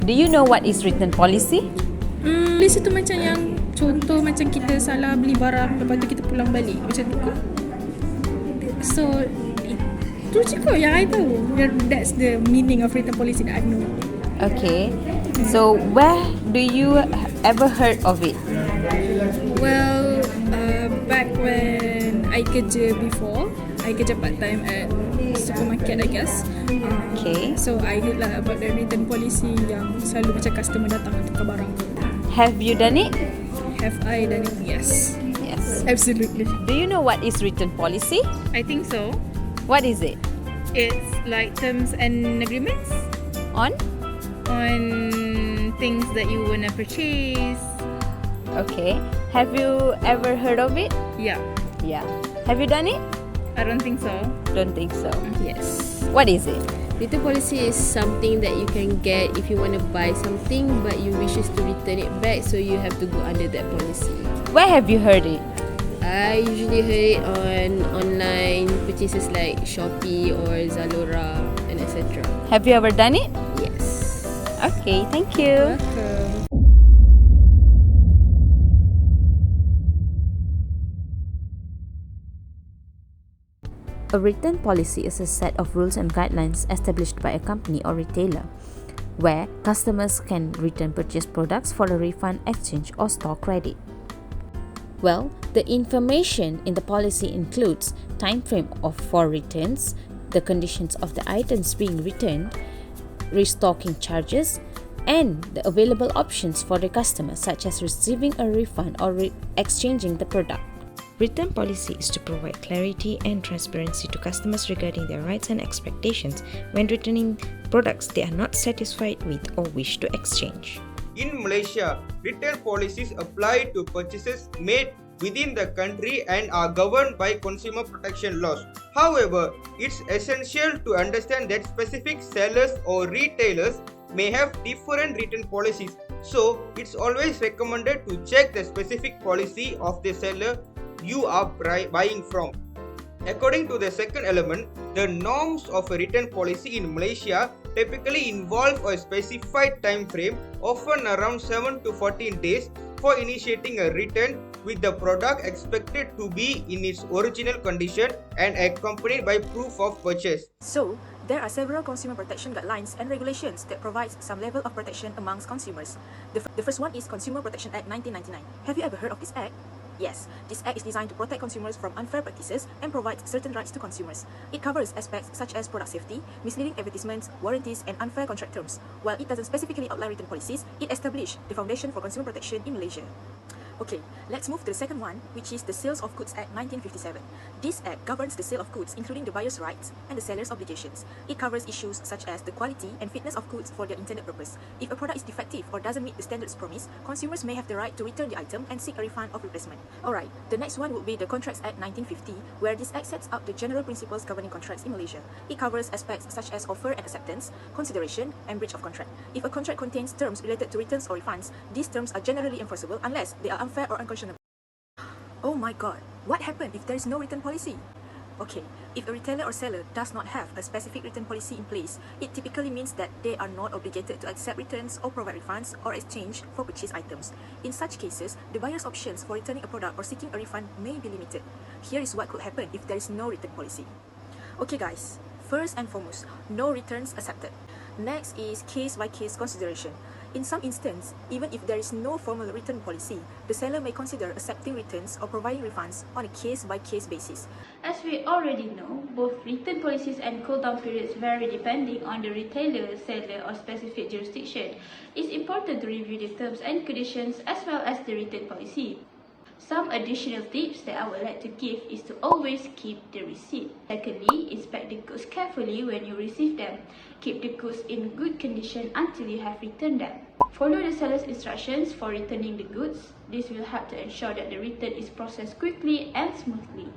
Do you know what is written policy? Policy tu macam yang contoh macam kita salah beli barang lepas tu kita pulang balik macam tu ke? So itu je kot yang I tahu. That's the meaning of written policy that I know. Okay. So where do you ever heard of it? Well, back when I kerja before, I kerja part time at supermarket, I guess. Okay. So I heard lah about the written policy yang selalu macam customer datang untuk tukar barang tu. Have you done it? Have I done it? Yes. Yes. Absolutely. Do you know what is written policy? I think so. What is it? It's like terms and agreements On? on things that you wanna purchase. Okay. Have you ever heard of it? Yeah, Yeah. Have you done it? I don't think so. Don't think so. Yes. What is it? Return policy is something that you can get if you want to buy something but you wishes to return it back, so you have to go under that policy. Where have you heard it? I usually heard it on online purchases like Shopee or Zalora and etc. Have you ever done it? Yes. Okay, thank you. A written policy is a set of rules and guidelines established by a company or retailer, where customers can return purchased products for a refund, exchange, or store credit. Well, the information in the policy includes time frame for returns, the conditions of the items being returned, restocking charges, and the available options for the customer, such as receiving a refund or exchanging the product. Written policy is to provide clarity and transparency to customers regarding their rights and expectations when returning products they are not satisfied with or wish to exchange. In Malaysia, written policies apply to purchases made within the country and are governed by consumer protection laws. However, it's essential to understand that specific sellers or retailers may have different written policies, so it's always recommended to check the specific policy of the seller you are buying from. According to the second element, the norms of a written policy in Malaysia typically involve a specified time frame, often around 7 to 14 days, for initiating a return with the product expected to be in its original condition and accompanied by proof of purchase. So, there are several consumer protection guidelines and regulations that provide some level of protection amongst consumers. The first one is Consumer Protection Act 1999. Have you ever heard of this act? Yes, this act is designed to protect consumers from unfair practices and provides certain rights to consumers. It covers aspects such as product safety, misleading advertisements, warranties, and unfair contract terms. While it doesn't specifically outline written policies, it established the foundation for consumer protection in Malaysia. Okay, let's move to the second one, which is the Sales of Goods Act 1957. This act governs the sale of goods, including the buyer's rights and the seller's obligations. It covers issues such as the quality and fitness of goods for their intended purpose. If a product is defective or doesn't meet the standards promised, consumers may have the right to return the item and seek a refund or replacement. Alright, the next one would be the Contracts Act 1950, where this act sets out the general principles governing contracts in Malaysia. It covers aspects such as offer and acceptance, consideration, and breach of contract. If a contract contains terms related to returns or refunds, these terms are generally enforceable unless they are unfair or unconscionable. Oh my god, what happens if there is no written policy? Okay, if a retailer or seller does not have a specific written policy in place, it typically means that they are not obligated to accept returns or provide refunds or exchange for purchased items. In such cases, the buyer's options for returning a product or seeking a refund may be limited. Here is what could happen if there is no written policy. Okay guys, first and foremost, no returns accepted. Next is case-by-case consideration. In some instances, even if there is no formal written policy, the seller may consider accepting returns or providing refunds on a case-by-case basis. As we already know, both written policies and cool-down periods vary depending on the retailer, seller, or specific jurisdiction. It's important to review the terms and conditions as well as the written policy. Some additional tips that I would like to give is to always keep the receipt. Secondly, inspect the goods carefully when you receive them. Keep the goods in good condition until you have returned them. Follow the seller's instructions for returning the goods. This will help to ensure that the return is processed quickly and smoothly.